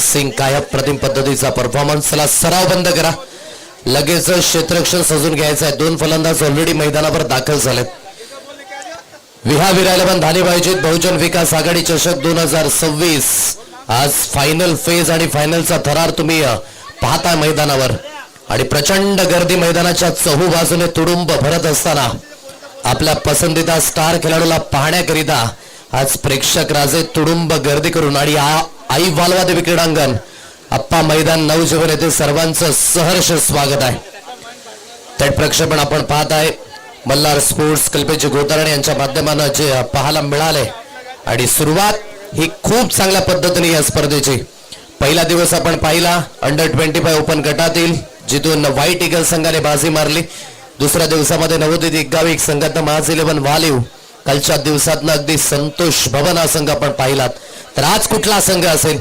सिंग काय प्रतिम पद्धतीचा परफॉर्मन्सला सराव बंद करा. लगेच क्षेत्ररक्षण सजून घ्यायचं आहे. दोन फलंदाज ऑलरेडी मैदानावर दाखल झालेत. विहाविरायला पण धानी पाहिजेत. बहुजन विकास आघाडी चषक 2026 आज फायनल फेज आणि फायनलचा थरार तुम्ही पाहताय मैदानावर आणि प्रचंड गर्दी मैदानाच्या चहू बाजूने तुडुंब भरत असताना आपल्या पसंतीचा स्टार खेळाडूला पाहण्याकरिता आज प्रेक्षक राजे तुडुंब गर्दी करून आणि आई वालवा देवी क्रीडांगण अप्पा मैदान नवजीवन येथे सर्वांचं सहर्ष स्वागत आहे. थेट प्रक्षेपण आपण पाहत आहे मल्हार स्पोर्ट्स कल्पेची गोतारणे यांच्या माध्यमाने जे पाहायला मिळाले आणि सुरुवात ही खूप चांगल्या पद्धतीने या स्पर्धेची. पहिला दिवस आपण पाहिला अंडर-25 ओपन गटातील जिथून व्हाईट ईगल संघाने बाजी मारली. दुसऱ्या दिवसामध्ये नवोदित गाविक संघात माज 11 वालिव. कालच्या दिवसातनं अगदी संतोष भवन हा संघ आपण पाहिलात. तर आज कुठला संघ असेल?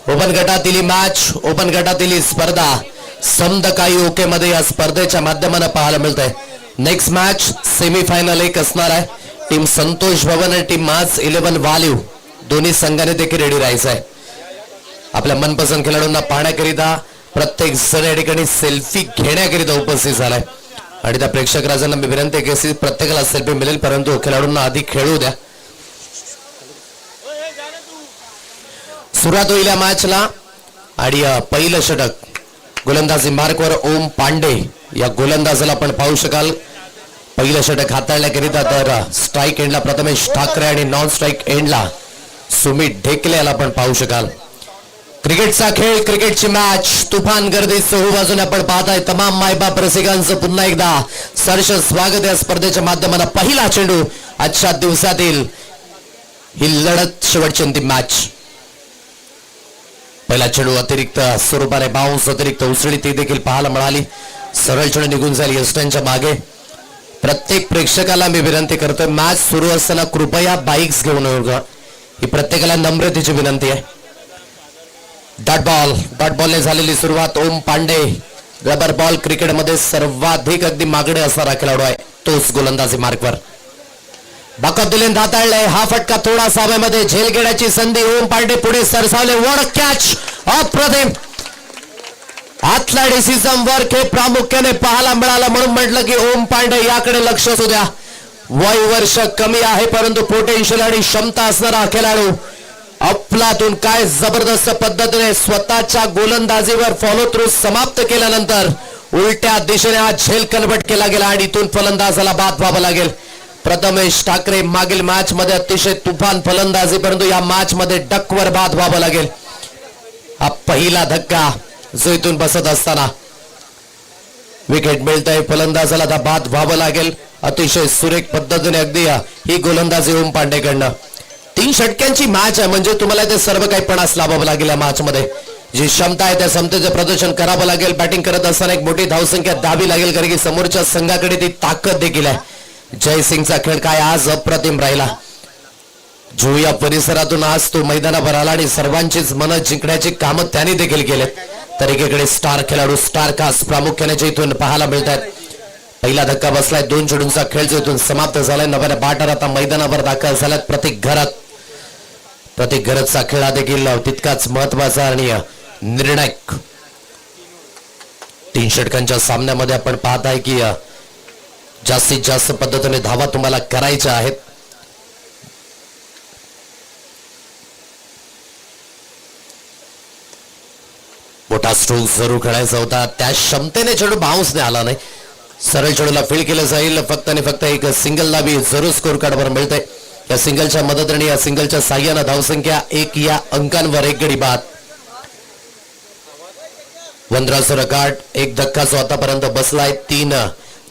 ओपन गटातील मॅच, ओपन गटातील स्पर्धा समदकाई ओके मध्ये या स्पर्धेच्या माध्यमाने पाहायला मिळते. नेक्स्ट मॅच सेमीफायनल एक असणार आहे. टीम संतोष भवन आणि टीम माज 11 वालिव दोन्ही संघाने देखील रेडी राहायचं आहे. आपल्या मनपसंत खेळाडूंना पाहण्याकरिता प्रत्येक जण या ठिकाणी सेल्फी घेण्याकरिता उपस्थित झालाय आणि त्या प्रेक्षक राजांना मी विनंती की प्रत्येकाला सेल्फी मिळेल, परंतु खेळाडूंना आधी खेळू द्या. सुरुवात होईल या मॅचला आणि पहिलं षटक गोलंदाजी मार्कवर ओम पांडे या गोलंदाजाला आपण पाहू शकाल. पहिलं षटक हाताळण्याकरिता तर स्ट्राईक एंडला प्रथमेश ठाकरे आणि नॉन स्ट्राईक एंडला सुमित ढेकले याला आपण पाहू शकाल. क्रिकेटचा खेळ, क्रिकेटची मॅच, तुफान गर्दी चहू बाजूने आपण पाहताय. तमाम मायबाप रसिकांचं पुन्हा एकदा सहर्ष स्वागत या स्पर्धेच्या माध्यमाने. पहिला चेंडू आजच्या दिवसातील ही लढत शेवटची अंतिम मॅच. पहिला चेंडू अतिरिक्त स्वरूपाने बाउन्स, अतिरिक्त उसळी ती देखील पाहायला मिळाली. सरळ चेंडू निघून जाईल यस्टनच्या मागे. प्रत्येक प्रेक्षकाला मी विनंती करतोय मॅच सुरू असताना कृपया बाईक्स घेऊन येऊ, ही प्रत्येकाला नम्रतेची विनंती आहे. डॉट बॉलने झालेली सुरुवात. ओम पांडे रबर बॉल क्रिकेटमध्ये सर्वाधिक अगदी मागणे असणारा खेळाडू आहे, तोच गोलंदाजी मार्कवर. बाकातुलेन हाताळले. हा फटका थोडासा हवेमध्ये झेल घेण्याची संधी. ओम पांडे पुढे सरसावले. वर कॅच, अप्रतिम. ॲथलेटिसिझम वर्क हे प्रामुख्याने पाहायला मिळालं, म्हणून म्हटलं की ओम पांडे याकडे लक्ष असू द्या. वय वर्ष कमी आहे परंतु पोटेन्शियल आणि क्षमता असणारा खेळाडू. अफलातून काय जबरदस्त पद्धतीने स्वतःच्या गोलंदाजीवर फॉलो थ्रू समाप्त केल्यानंतर उलट्या दिशेने हा झेल कन्वर्ट केला गेला आणि इथून फलंदाजाला बाद व्हावं लागेल. प्रथमेश ठाकरे मागील मॅच मध्ये अतिशय तुफान फलंदाजी, परंतु या मॅच मध्ये डकवर बाद व्हावं लागेल. हा पहिला धक्का जो इथून बसत असताना विकेट मिळतंय. फलंदाजाला आता बाद व्हावं लागेल. अतिशय सुरेख पद्धतीने अगदी ही गोलंदाजी ओम पांडेकडनं. 3 षटक्यांची मॅच आहे म्हणजे तुम्हाला ते सर्व काही पणास लावावं लागेल. या मॅच मध्ये जी क्षमता आहे त्या क्षमतेचं प्रदर्शन करावं लागेल. बॅटिंग करत असताना एक मोठी धावसंख्या द्यावी लागेल, कारण की समोरच्या संघाकडे ती ताकद देखील आहे. जयसिंगचा खेळ काय आज अप्रतिम राहिला. जुया परिसरातून आज तो मैदानावर आला आणि सर्वांचीच मनं जिंकण्याची कामं त्याने देखील केलेत. तर एकीकडे स्टार खेळाडू, स्टार कास्ट प्रामुख्याने इथून पाहायला मिळतात. पहिला धक्का बसलाय. 2 चेंडूंचा खेळ जो इथून समाप्त झालाय. नव्या बॅटर आता मैदानावर दाखल झाल्यात. प्रत्येक घराचा खेळ हा देखील तितकाच महत्वाचा आणि निर्णायक. 3 षटकांच्या सामन्यामध्ये आपण पाहत आहे की जास्तीत जास्त पद्धतीने धावा तुम्हाला करायच्या आहेत. मोठा स्ट्रोक जरूर खेळायचा होता. त्या क्षमतेने चेंडू बाउन्सने आला नाही. सरळ चेंडूला फील्ड केलं जाईल. फक्त आणि फक्त एक सिंगलला बी जरूर स्कोर कार्डवर मिळते. या सिंगलच्या मदतीने, या सिंगलच्या साह्यानं धावसंख्या 1 या अंकांवर 1 गडी बाद. 15 रेकॉर्ड. एक धक्का जो आतापर्यंत बसलाय. 3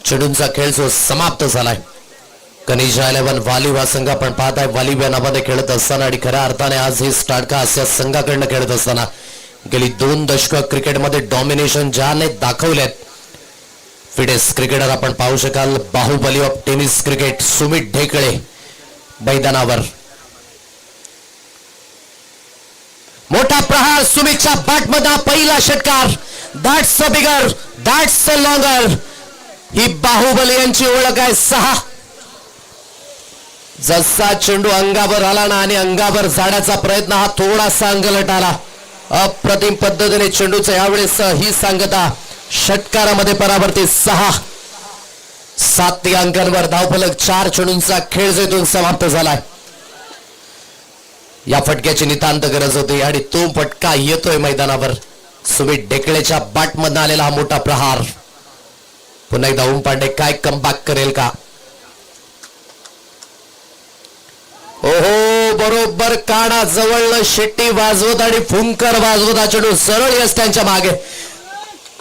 चेंडूंचा खेळ जो समाप्त झालाय. कनिष्ठ 11 वालिव हा संघ आपण पाहताय. वालिव या नावाने खेळत असताना आणि खऱ्या अर्थाने आज हे स्टार्टकास्ट या संघाकडनं खेळत असताना गेली 2 दशकं क्रिकेटमध्ये डॉमिनेशन ज्याने दाखवलेत. फिटेस्ट क्रिकेटर आपण पाहू शकाल. Baahubali of tennis cricket Sumit Dhekle मैदानावर. मोठा प्रहार सुमितच्या बॅटमधला पहिला षटकार. That's a bigger, that's a longer. ही बाहुबली यांची ओळख आहे. 6 जसा चेंडू अंगावर आला ना आणि अंगावर जाण्याचा प्रयत्न हा थोडासा अंगलट आला. अप्रतिम पद्धतीने चेंडूचं यावेळेस ही सांगता षटकारामध्ये परावर्तित 7 अंकांवर धावफलक 4 चेंडूंचा खेळ जेथून समाप्त झालाय. या फटक्याची नितांत गरज होती आणि तो फटका येतोय मैदानावर. सुमित ढेकळेच्या बॅटमधून आलेला हा मोठा प्रहार. पुन्हा एकदा ओम पांडे काय कमबॅक करेल का? ओहो, बरोबर काना जवळनं शिट्टी वाजवत आणि फुंकर वाजवत हा चेंडू सरळ यष्ट्यांच्या मागे.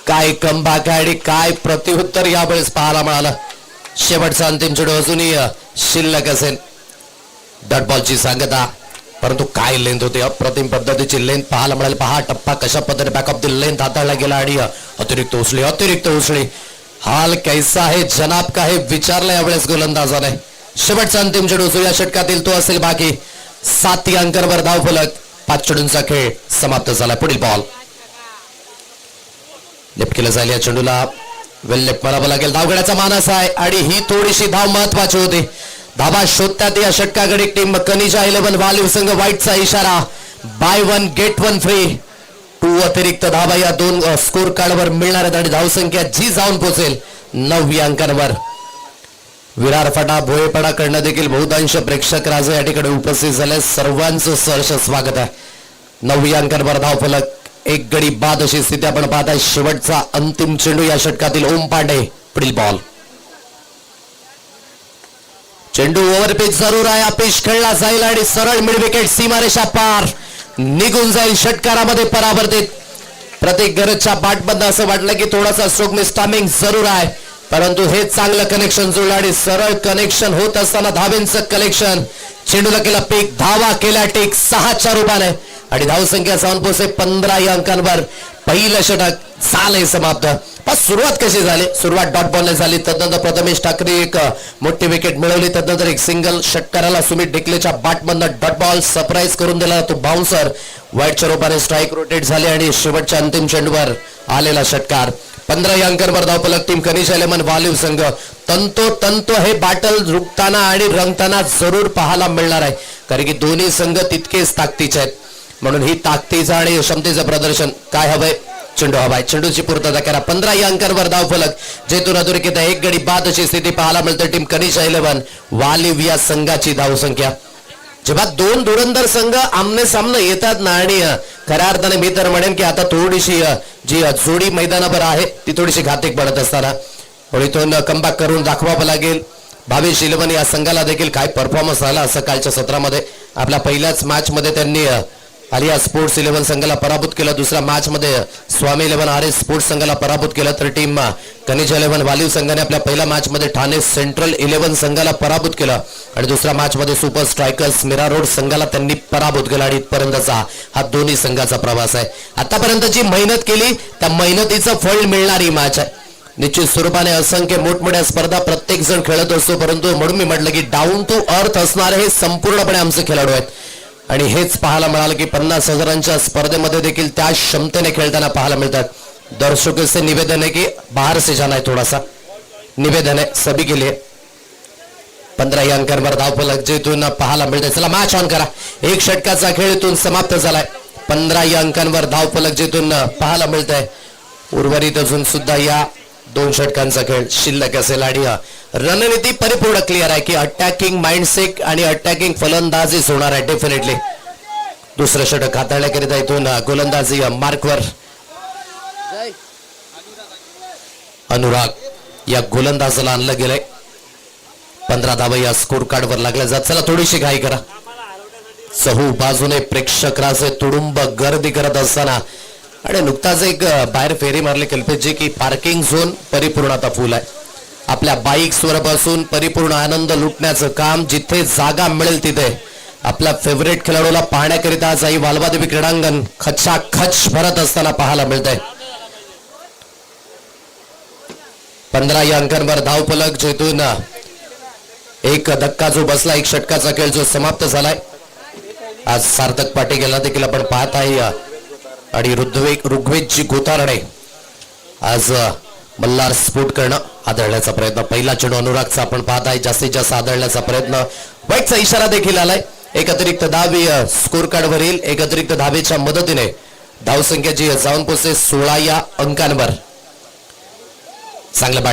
काय कमबॅक आणि काय प्रत्युत्तर यावेळेस पाहायला मिळालं. शेवटचा अंतिम चेंडू अजूनही शिल्लक असेल. डॉट बॉलची सांगता, परंतु काय लेंथ होती. अप्रतिम पद्धतीची लेंथ पाहायला मिळाली. पहा टप्पा कशा पद्धतीने बॅक ऑफ द लेंथ हाताळला गेला आणि अतिरिक्त उचली. हाल कैसा है जनाब का हे विचारलं यावेळेस गोलंदाजाने. शेवटचा अंतिम चेंडू या षटकातील तो असेल बाकी. 7 अंकांवर धावफलक 5 चेंडूंचा खेळ समाप्त झाला. पुढील बॉल लेफ्ट केलं जाईल. या चेंडूला वेल लेफ्ट मारावं लागेल. धावगड्याचा मानस आहे आणि ही थोडीशी धाव महत्वाची होती. धाबा शोधतात या षटकाकडे टीम कनिजा 11 वालीव संघ. व्हाईटचा इशारा, बाय 1 गेट 1 फ्री. 2 अतिरिक्त धावा या 2 स्कोर कार्डवर मिळणार आहेत आणि धावसंख्या जी जाऊन पोहोचेल 9 अंकांवर. विरार फटा भोयेपडा कडनं देखील बहुतांश प्रेक्षक राजे या ठिकाणी उपस्थित झाले. सर्वांचं सहर्ष स्वागत आहे. 9 अंकांवर धावफलक 1 गडी बाद अशी स्थिती आपण पाहताय. शेवटचा अंतिम चेंडू या षटकातील ओम पांडे. पुढील बॉल चेंडू ओव्हरपिच जरूर आहे. अपिश खेळला जाईल आणि सरळ मिड विकेट सीमारेषा पार निघून जाईल. षटकारामध्ये परावर्तित. प्रत्येक गरजच्या बॅटमधनं असं वाटलं की थोडासा स्ट्रोक मिस टायमिंग जरूर आहे, परंतु हे चांगलं कनेक्शन जुळलं आणि सरळ कनेक्शन होत असताना धावेंचं कलेक्शन. चेंडूला केला पीक, धावा केला टेक 6च्या रूपाने आणि धावसंख्या जाऊन पोहोचते 15 अंकांवर. पहिलं षटक झालंय समाप्त. पण सुरुवात कशी झाली? सुरुवात डॉट बॉलने झाली. तदनंतर प्रथमेश ठाकरे एक मोठी विकेट मिळवली. तदनंतर एक सिंगल षटकाराला सुमित ढेकलेच्या बॅटमधनं डॉट बॉल सरप्राईज करून दिला. तो बाउन्सर व्हाईटच्या रूपाने स्ट्राईक रोटेट झाले आणि शेवटच्या अंतिम चेंडूवर आलेला षटकार. 15 अंकांवर धावफलक टीम कनिजा 11 वालीव संघ. तंतोतंत हे बॅटल रुकताना आणि रंगताना जरूर पाहायला मिळणार आहे, कारण की दोन्ही संघ तितकेच ताकदीचे आहेत. म्हणून ही ताकदीचं आणि क्षमतेचं प्रदर्शन. काय हवंय? चेंडू हवाय. चेंडूची पूर्तता करा. 15 अंकांवर धावफलक जेथून अधोरेखित 1 गडी बाद अशी स्थिती पाहायला मिळते टीम कनिजा 11 वालीव या संघाची धावसंख्या. जेव्हा 2 धुरंधर संघ आमने सामने येतात ना, आणि खऱ्या अर्थाने मी तर म्हणेन की आता थोडीशी जी जोडी मैदानावर आहे ती थोडीशी घातक पडत असताना इथून कमबॅक करून दाखवावं लागेल. भावेश 11 या संघाला देखील काय परफॉर्मन्स झाला असं कालच्या सत्रामध्ये. आपल्या पहिल्याच मॅच मध्ये त्यांनी आलिया स्पोर्ट्स 11 संघाला पराभूत केलं. दुसऱ्या मॅच मध्ये स्वामी 11 आर एस स्पोर्ट्स संघाला पराभूत केलं. तर टीम कनिजा 11 वालीव संघाने आपल्या पहिल्या मॅच मध्ये ठाणे सेंट्रल 11 संघाला पराभूत केलं आणि दुसऱ्या मॅच मध्ये सुपर स्ट्रायकर्स मीरा रोड संघाला त्यांनी पराभूत केला. आणि इथपर्यंतचा हा दोन्ही संघाचा प्रवास आहे. आतापर्यंत जी मेहनत केली त्या मेहनतीचं फळ मिळणारी मॅच आहे. निश्चित स्वरूपाने असंख्य मोठमोठ्या स्पर्धा प्रत्येक जण खेळत असतो, परंतु म्हणून मी म्हटलं की डाऊन टू अर्थ असणारे हे संपूर्णपणे आमचे खेळाडू आहेत. आणि हेच पाहायला मिळालं की 50,000च्या स्पर्धेमध्ये देखील त्या क्षमतेने खेळताना पाहायला मिळतात. दर्शकों से निवेदन है कि बाहर से जाना है, थोड़ा सा निवेदन है सभी के लिए. 15 अंकांवर धावफलक जेथून पाहायला मिळते. चला मॅच ऑन करा. 1 षटकाचा खेळ इथून समाप्त झालाय. 15 अंकांवर धावफलक जेथून पाहायला मिळत आहे. उर्वरित अजून सुद्धा या 2 षटकांचा खेळ शिल्लक असेल आणि रणनीती परिपूर्ण क्लिअर आहे की अटॅकिंग माइंडसेट आणि अटॅकिंग फलंदाजीच होणार आहे डेफिनेटली. दुसरं षटक हाताळण्याकरिता इथून गोलंदाजी मार्कवर अनुराग या गोलंदाजाला आणलं गेलंय. 15 धावा या स्कोर कार्डवर लागल्या जात. चला थोडीशी घाई करा. चहू बाजूने प्रेक्षक राजे तुडुंब गर्दी करत असताना आणि नुकताच एक बाहेर फेरी मारली कल्पेशजी की पार्किंग झोन परिपूर्ण आता फुल आहे. आपल्या बाईक्सवर बसून परिपूर्ण आनंद लुटण्याचं काम जिथे जागा मिळेल तिथे आपल्या फेवरेट खेळाडूला पाहण्याकरिता जाई वालवादेवी क्रीडांगण खचाखच भरत असताना पाहायला मिळत आहे. 15 अंकांवर धावफलक जेथून एक धक्का जो बसला. 1 षटकाचा खेळ जो समाप्त झालाय. आज सार्थक पाटील देखील आपण पाहत आहे आणि ऋग्वेदजी गोतारडे आज मल्हार स्फोट करणं आदळण्याचा प्रयत्न. पहिला चेंडू अनुरागचा आपण पाहत आहे. जास्तीत जास्त आदळण्याचा प्रयत्न. व्हाईटचा इशारा देखील आलाय. एक अतिरिक्त धाव स्कोर कार्डवर येईल. एक अतिरिक्त धावेच्या मदतीने धावसंख्या जी जाऊन पोहोचते 16 या अंकांवर. चांगलं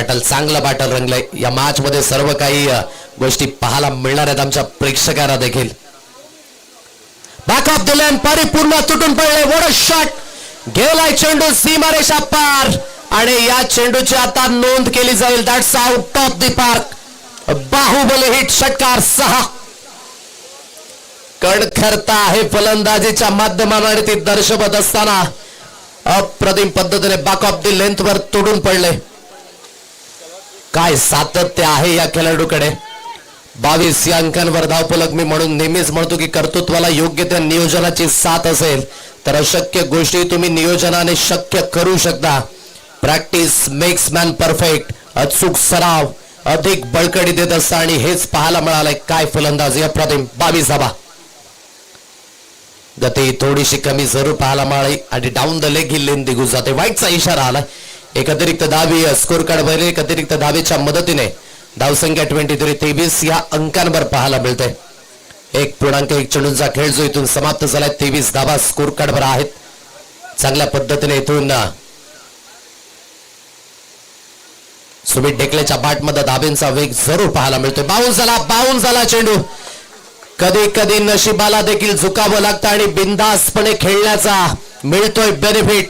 बॅटल रंगलंय. या मॅच मध्ये सर्व काही गोष्टी पाहायला मिळणार आहेत आमच्या प्रेक्षकांना देखील. बॅक ऑफ द लाईन परिपूर्ण तुटून पडले. What a shot. गेलाय चेंडू सीमारेषा पार आणि या चेंडूची आता नोंद केली जाईल. That's out of the park. Baahubali hit. षटकार 6. कणखरता आहे फलंदाजीच्या माध्यमाने ती दर्शवत असताना अप्रतिम पद्धतीने बॅक ऑफ द लेंथ वर तोडून पडले. काय सातत्य आहे या खेळाडूकडे. 22 या अंकांवर धावफलक. मी म्हणून नेहमीच म्हणतो की कर्तृत्वाला योग्य त्या नियोजनाची साथ असेल तर अशक्य गोष्टी तुम्ही नियोजनाने शक्य करू शकता. Practice makes man perfect. अचूक सराव अधिक बळकटी देत असता आणि हेच पाहायला मिळालंय. काय फलंदाजी अप्रतिम. 22 धावा. गती थोडीशी कमी जरूर पाहायला मिळाली आणि डाऊन द लेग ही लेन निघून जाते. वाईटचा इशारा आला. एक अतिरिक्त धावी स्कोर कार्ड वर एक अतिरिक्त धावेच्या मदतीने धावसंख्या 23 या अंकांवर पाहायला मिळते. 1.1 चेंडूंचा खेळ जो इथून समाप्त झालाय. 23 धावा स्कोर कार्ड वर आहेत. चांगल्या पद्धतीने इथून सुमित ढेकलेच्या बॅटमध्ये धाब्यांचा वेग जरूर पाहायला मिळतोय. बाउन्स झाला चेंडू. कधी कधी नशिबाला देखील झुकावं लागतं आणि बिनधास्तपणे खेळण्याचा मिळतोय बेनिफिट.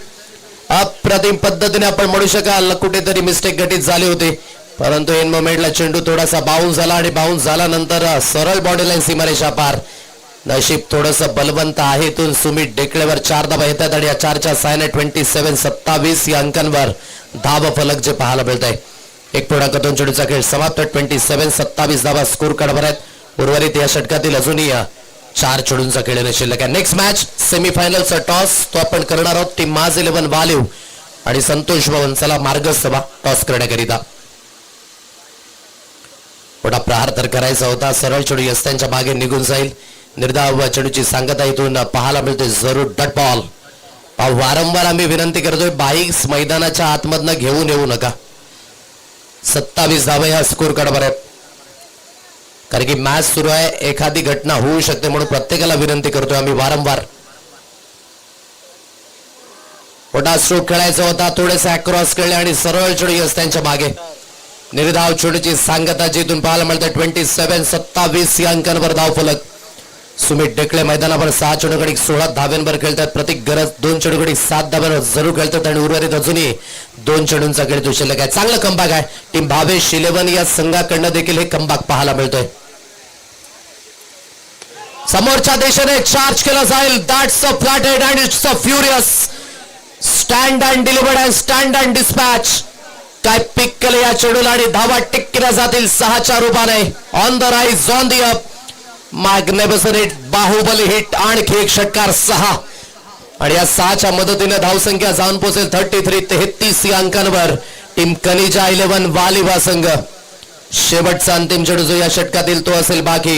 अप्रतिम पद्धतीने आपण म्हणू शकाल कुठेतरी मिस्टेक घटित झाली होती परंतु इन मोमेंटला चेंडू थोडासा बाउन्स झाला आणि बाउन्स झाल्यानंतर सरळ बॉडी लाईन सीमारेषा पार. नशीब थोडस बलवंत आहे. इथून सुमित ढेकळेवर 4 धावा येतात आणि या 4च्या साहाय्याने 27 या अंकांवर धाव फलक जे पाहायला मिळत आहे. 1.2 चेंडूचा खेळ समाप्त. 27 धावा स्कोर कार्डवर आहेत. उर्वरित या षटकातील अजूनही 4 चेंडूंचा खेळ शिल्लक आहे. नेक्स्ट मॅच सेमीफायनलचा टॉस तो आपण करणार आहोत. टीम माज 11 वालिव आणि संतोष भवन चला मार्गस्थ व्हा टॉस करण्याकरिता. मोठा प्रहार तर करायचा होता. सरळ चेंडू यस्त्यांच्या मागे निघून जाईल. निर्धाव चेंडूची सांगता इथून पाहायला मिळते. जरूर डट बॉल. वारंवार आम्ही विनंती करतोय बाईक्स मैदानाच्या आतमधनं घेऊन येऊ नका. 27 धावा ह्या स्कोर कार्डवर आहेत कारण की मॅच सुरू आहे. एखादी घटना होऊ शकते म्हणून प्रत्येकाला विनंती करतोय आम्ही वारंवार. मोठा स्ट्रोक खेळायचा होता. थोडेसे अक्रॉस खेळले आणि सरळ चेंडू यस्त्यांच्या मागे. निर्धाव चेंडूची सांगता जिथून पाहायला मिळते. 27 या अंकांवर धाव फलक. सुमित ढेकळे मैदानावर 6 चेंडूगडी 16 धाव्यांवर खेळतात. प्रत्येक गरज 2 चेंडूगडी 7 धाव्यांवर जरूर खेळतात आणि उर्वरित अजूनही 2 चेंडूंचा खेळ तो शिल्लक आहे. चांगलं कमबॅक आहे. टीम भावेश 11 या संघाकडनं देखील हे कमबॅक पाहायला मिळतोय. समोरच्या दिशेने चार्ज केला जाईल. That's a flatted and it's a furious. Stand and delivered and stand and dispatch. काय पिक केलं या चेंडूला आणि धावा टिकल्या जातील 6च्या रूपाने. On the rise on the up. Magnificent hit. Baahubali hit. आणखी एक षटकार 6 आणि या 6च्या मदतीने धावसंख्या जाऊन पोहोचेल 33 या अंकांवर. टीम कनिजा 11 वालिवा संघ. शेवटचा अंतिम चेंडू जो या षटकातील तो असेल बाकी.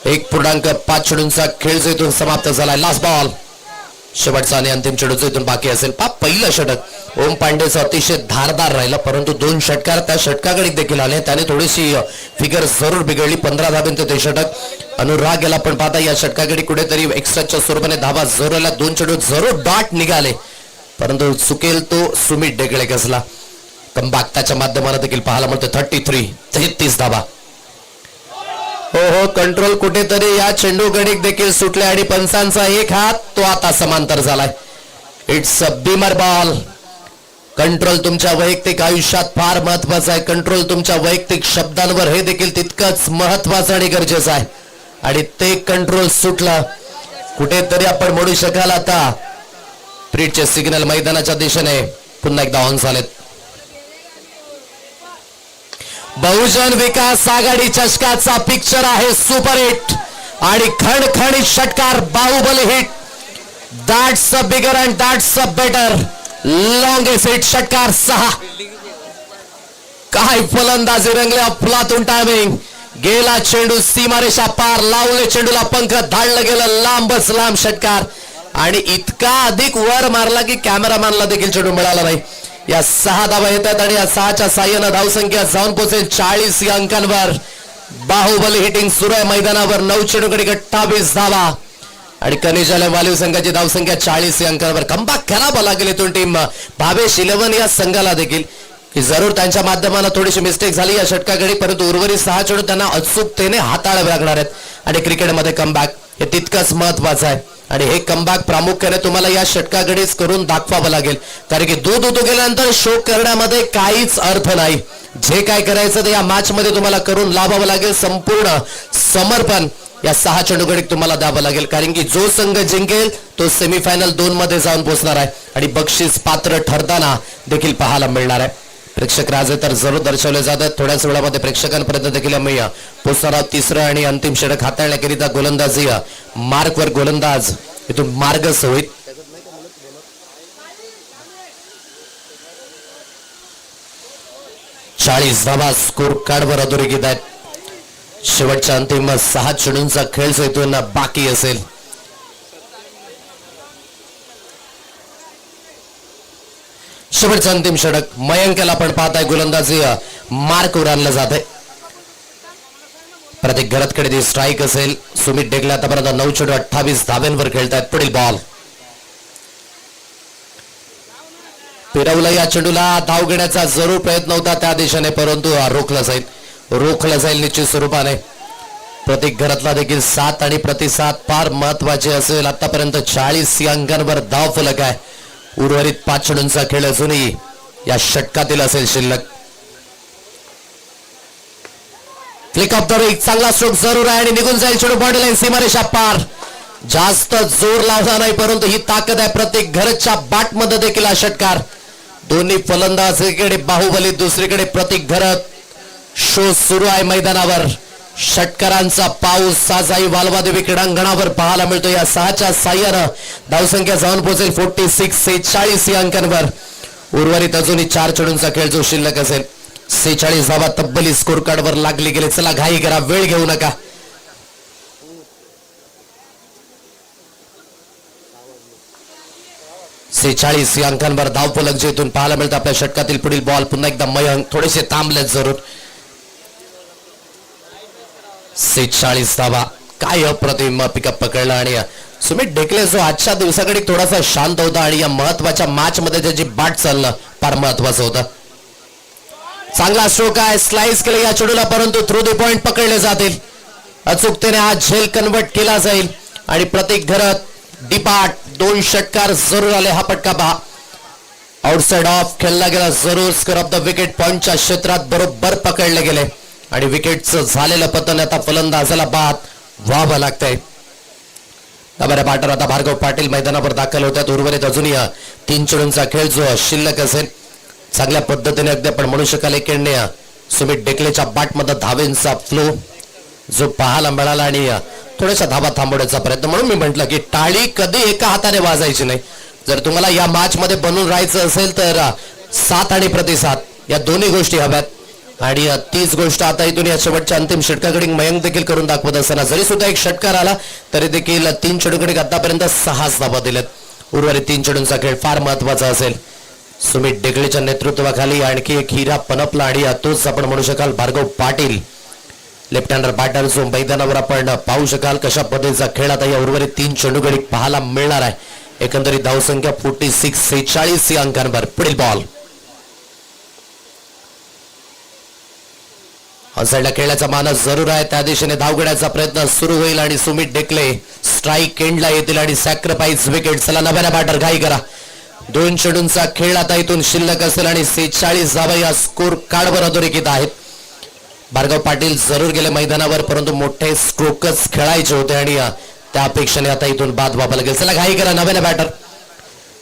1.5 चेंडूंचा खेळ जो इथून समाप्त झालाय. Last ball. शेवटचा आणि अंतिम चेंडू जो इथून बाकी असेल. पहिलं षटक ओम पांडेचं अतिशय धारदार राहिलं परंतु 2 षटकार त्या षटकाकडे देखील आले. त्याने थोडीशी फिगर जरूर बिघडली. 15 धाब्यांचं ते षटक. अनुराग याला पण पाहता या षटकाकडे कुठेतरी एक्स्ट्राच्या स्वरूपाने धावा जरूर आल्या. 2 चेंडू जरूर डॉट निघाले परंतु चुकेल तो सुमित ढेकळे कसला. कमबॅक त्याच्या माध्यमाने देखील पाहायला मिळते. 33 धावा. हो कंट्रोल कुठेतरी या चेंडू गडी देखील सुटले आणि पंचांचा एक हात तो आता समांतर झालाय. It's a Beamer ball. Control तुमच्या वैयक्तिक आयुष्यात फार महत्वाचं आहे. कंट्रोल तुमच्या वैयक्तिक शब्दांवर हे देखील तितकंच महत्वाचं आणि गरजेचं आहे आणि ते कंट्रोल सुटलं. कुठेतरी आपण म्हणू शकाल आता प्रीटचे सिग्नल मैदानाच्या दिशेने पुन्हा एकदा ऑन झालेत. बहुजन विकास आघाडी चषकाचा पिक्चर आहे सुपर हिट आणि खणखणीत षटकार. Baahubali hit. That's a bigger and that's a better. Longest hit. षटकार 6. काय फलंदाजी रंगले. अफलातून टायमिंग. गेला चेंडू सीमारेषा पार. लावले चेंडूला पंख. धाडलं गेलं लांबच लांब षटकार आणि इतका अधिक वर मारला की कॅमेरामॅनला देखील चेंडू मिळाला नाही. या 6 धावा येतात आणि या 6च्या साह्यानं धावसंख्या जाऊन पोहोचेल 40 या अंकांवर. बाहुबली हिटिंग सुरू आहे मैदानावर. 9 चेंडूकडे 28 धावा आणि कनिजाला वालीव संघाची धावसंख्या 40 या अंकावर. कमबॅक करावा लागेल इथून टीम भावेश 11 या संघाला देखील की जरूर त्यांच्या माध्यमाला थोडीशी मिस्टेक झाली या षटकाकडे, परंतु उर्वरित 6 चेंडू त्यांना अचूकतेने हाताळावे लागणार आहेत. आणि क्रिकेटमध्ये कमबॅक हे तितकंच महत्वाचं आहे आणि हे कमबॅक प्रामुख्याने तुम्हाला या षटकाकडेच करून दाखवावं लागेल, कारण की दूध उतू गेल्यानंतर शो करण्यामध्ये काहीच अर्थ नाही. जे काय करायचं ते या मॅच मध्ये तुम्हाला करून लावावं लागेल. संपूर्ण समर्पण या 6 चेंडूकडे तुम्हाला द्यावं लागेल, कारण की जो संघ जिंकेल तो सेमीफायनल 2 मध्ये जाऊन पोहोचणार आहे आणि बक्षीस पात्र ठरताना देखील पाहायला मिळणार आहे. प्रेक्षक राजे तर जरूर दर्शवले जातात. थोड्याच वेळामध्ये प्रेक्षकांपर्यंत देखील आम्ही पोहोचणार आहोत. तिसरं आणि अंतिम षटक हाताळण्याकरिता गोलंदाजी मार्कवर गोलंदाज इथून मार्गच होईल. चाळीस धावा स्कोर कार्डवर अधोरेखित आहेत. शेवटच्या अंतिम 6 चेंडूंचा खेळ इथून बाकी असेल. शेवटचं अंतिम षटक मयंकला पण पाहताय गोलंदाजी मार्कवर आणलं जात आहे. प्रत्येक घरातकडे स्ट्राईक असेल. सुमित डेगले आतापर्यंत 9 चेंडू 28 धाब्यांवर खेळतायत. पुढील बॉल फिरवलं. या चेंडूला धाव घेण्याचा जरूर प्रयत्न होता त्या दिशेने, परंतु रोखलं जाईल निश्चित स्वरूपाने. प्रत्येक घरातला देखील साथ आणि प्रतिसाद फार महत्वाचे असेल. आतापर्यंत 40 या अंकांवर धाव फलक आहे. उर्वरित 5 चेंडूंचा खेळ अजूनही या षटकातील असेल शिल्लक. फ्लिक ऑफ द रिग चांगला स्ट्रोक जरूर आहे आणि निघून जाईल चेंडू बॉडी लाईन सीमारेषा पार. जास्त जोर लावला नाही, परंतु ही ताकद आहे प्रत्येक घरच्या बाट मध्ये देखील हा षटकार. दोन्ही फलंदाज एकीकडे बाहुबली दुसरीकडे प्रत्येक घरत. शो सुरू आहे मैदानावर. षटकारांचा पाऊस साजाई वालवादेवी क्रीडांगणावर पाहायला मिळतो. या 6च्या साह्यानं धावसंख्या जाऊन पोहोचेल 46 या अंकांवर. उर्वरित अजूनही 4 चेंडूंचा खेळ जो शिल्लक असेल. 46 धावा तब्बली स्कोर कार्डवर लागली गेले. चला घाई करा, वेळ घेऊ नका. सेहेचाळीस या अंकांवर धावफलक जे इथून पाहायला मिळतं आपल्या षटकातील. पुढील बॉल पुन्हा एकदा मयंक थोडेसे थांबलेत जरूर. 46 धावा. काय अप्रतिम पिकअप पकडला आणि सुमित डेकले जो आजच्या दिवसाकडे थोडासा शांत होता आणि या महत्वाच्या मॅच मध्ये त्याची बाट चालणं फार महत्वाचं होतं. चांगला स्ट्रोक आहे. स्लाइस केले या चेंडूला, परंतु थ्रू द पॉइंट पकडले जातील. अचूकतेने हा झेल कन्वर्ट केला जाईल आणि प्रत्येक घरात डिपार्ट 2 षटकार जरूर आले. हा पटका पहा. आउटसाइड ऑफ खेळला गेला जरूर. स्कर ऑफ द विकेट पॉइंटच्या क्षेत्रात बरोबर पकडले गेले आणि विकेटचं झालेलं पतन आता फलंदाजाला बाद व्हावं लागतंय. बऱ्या पाटर आता भार्गव पाटील मैदानावर दाखल होतात. उर्वरित अजूनही 3 चेंडूंचा खेळ जो शिल्लक असेल. चांगल्या पद्धतीने अगदी आपण म्हणू शकाल एकेंडने सुमित डेकलेच्या बाटमध्ये धावेंचा फ्लो जो पाहायला मिळाला आणि थोड्याशा धावा थांबवण्याचा प्रयत्न. म्हणून मी म्हटलं की टाळी कधी एका हाताने वाजायची नाही. जर तुम्हाला या मॅच मध्ये बनून राहायचं असेल तर साथ आणि प्रतिसाद या दोन्ही गोष्टी हव्यात. आणि तीच गोष्ट आता इथून या शेवटच्या अंतिम षटकाकडे मयंक देखील करून दाखवत असताना जरी सुद्धा एक षटकार आला तरी देखील 3 चेंडूकडे आतापर्यंत 6 धावा दिल्यात. उर्वरित 3 चेंडूंचा खेळ फार महत्वाचा असेल. सुमित डेगलेच्या नेतृत्वाखाली आणखी एक हिरा पनपला आणि तोच आपण म्हणू शकाल Bhargav Patil left hander batter जो मैदानावर आपण पाहू शकाल कशा पद्धतीचा खेळ आता या उर्वरित 3 चेंडूकडे पाहायला मिळणार आहे. एकंदरीत धावसंख्या 46 या अंकांवर. पुढील बॉल साईडला खेळण्याचा मानस जरूर आहे. त्या दिशेने धाव घेण्याचा प्रयत्न सुरू होईल आणि सुमित डेकले स्ट्राईक एंडला येतील आणि सॅक्रिफाईस विकेट. चला नव्याने बॅटर घाई करा. 2 चेंडूंचा खेळ आता इथून शिल्लक असेल आणि 46 धावा या स्कोर कार्डवर अधोरेखित आहेत. भार्गव पाटील जरूर गेले मैदानावर, परंतु मोठे स्ट्रोकच खेळायचे होते आणि त्या अपेक्षेने आता इथून बाद व्हावं लागेल. चला घाई करा नव्याने बॅटर.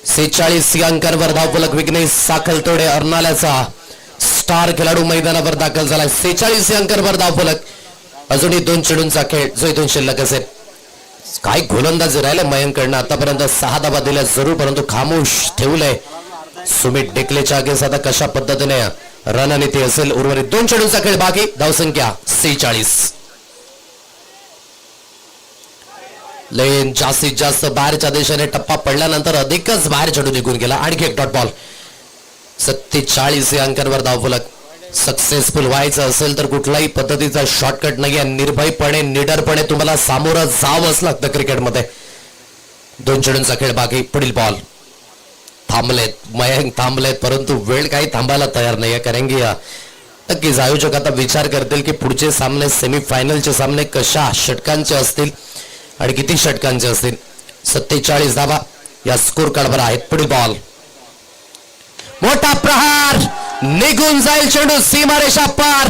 46 या अंकांवर धावफलक. विघ्नेश साखलतोडे अर्नाल्याचा स्टार खेळाडू मैदानावर दाखल झाला. 46 या अंकांवर धावफलक. अजूनही 2 चेंडूंचा खेळ जो इथून शिल्लक असेल. काय गोलंदाजी राहिले मयंककडनं. आतापर्यंत 6 धावा दिल्या जरूर, परंतु खामोश ठेवलंय सुमित डेकलेच्या अगेन्स्ट. आता कशा पद्धतीने रणनीती असेल. उर्वरित 2 चेंडूंचा खेळ बाकी. धावसंख्या 46. लेन जास्तीत जास्त बाहेरच्या दिशेने टप्पा पडल्यानंतर अधिकच बाहेर चेंडू निघून गेला. आणखी एक डॉट बॉल. 47 या अंकांवर धावफलक. सक्सेसफुल व्हायचं असेल तर कुठल्याही पद्धतीचा शॉर्टकट नाहीये. निर्भयपणे निडरपणे तुम्हाला सामोरं जावंच लागतं क्रिकेटमध्ये. दोन चेंडूंचा खेळ बाकी. पुढील बॉल. थांबलेत मयंक, थांबलेत, परंतु वेळ काही थांबायला तयार नाही आहे. कारण की नक्कीच आयोजक आता विचार करतील की पुढचे सामने सेमीफायनलचे सामने कशा षटकांचे असतील आणि किती षटकांचे असतील. 47 धावा या स्कोर कार्डवर आहेत. पुढील बॉल. मोठा प्रहार, निघून जाईल चेंडू सीमारेषा पार.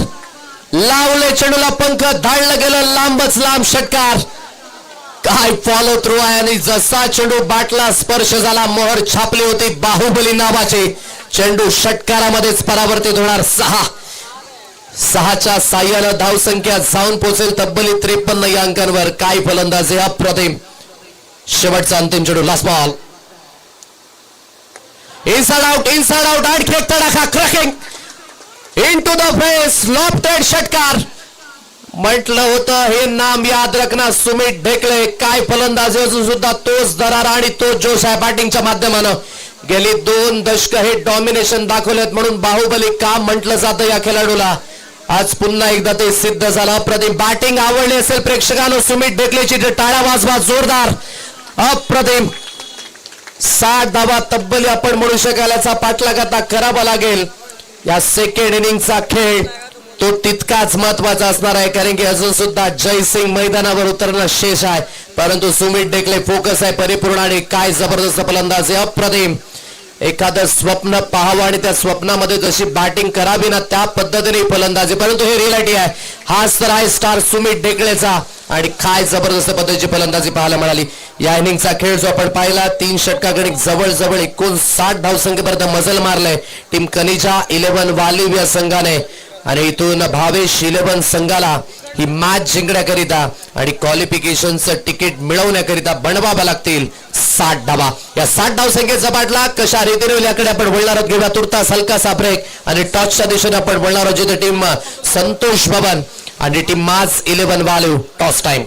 लावले चेंडूला पंख, धाडलं गेलं लांबच लांब. षटकार. काय फॉलो थ्रू आहे आणि जसा चेंडू बाटला स्पर्श झाला, मोहर छापली होती बाहुबली नावाची. चेंडू षटकारामध्येच परावर्तित होणार. 6च्या साह्यानं धावसंख्या जाऊन पोहोचेल तब्बली 53 या अंकांवर. काय फलंदाजी अप्रतिम. शेवटचा अंतिम चेंडू. Last ball. Inside out. आणखी एक तडाखा. Cracking into the face. Lofted षटकार. म्हटलं होतं हे नाम याद रखना, सुमित ढेकळे. काय फलंदाजी अजून सुद्धा तोच दरार आणि तो जोश आहे बॅटिंगच्या माध्यमानं. गेली 2 दशक हे डॉमिनेशन दाखवलेत म्हणून बाहुबली का म्हटलं जातं या खेळाडूला. आज पुन्हा एकदा ते सिद्ध झालं. अप्रतिम बॅटिंग आवडली असेल प्रेक्षकांनो. सुमित ढेकलेची टाळ्या वाजवा जोरदार. अप्रतिम. 60 धावा तब्बली आपण म्हणू शकायचा पाठलाग आता करावा लागेल. या सेकंड इनिंगचा खेळ तो तितकाच महत्वाचा असणार आहे. कारण की अजून सुद्धा जयसिंग मैदानावर उतरणं शेष आहे, परंतु सुमित ढेकले फोकस आहे परिपूर्ण. आणि काय जबरदस्त फलंदाजी. अप्रतिम. एखादं स्वप्न पाहावं आणि त्या स्वप्नामध्ये जशी बॅटिंग करावी ना त्या पद्धतीने फलंदाजी, परंतु हे रियालिटी आहे. हाच तर आहे स्टार सुमित ढेकलेचा. आणि काय जबरदस्त पद्धतीची फलंदाजी पाहायला मिळाली. या इनिंगचा खेळ जो आपण पाहिला 3 षटकाकडे जवळजवळ 59 धावसंख्येपर्यंत मजल मारलाय टीम कनिजा 11 वालिव या संघाने. आणि इथून भावेश 11 संघाला ही मॅच जिंकण्याकरिता आणि क्वालिफिकेशनचं तिकीट मिळवण्याकरिता बनवाव्या लागतील 60 धावा. या 60 धावसंख्येचा बाटला कशा रीतीने याकडे आपण बोलणार आहोत. घेऊया तुर्तास हलकासा ब्रेक आणि टॉसच्या दिशेने आपण बोलणार आहोत, जिथे टीम संतोष भवन आणि टीम माज 11 वालिव. Toss time.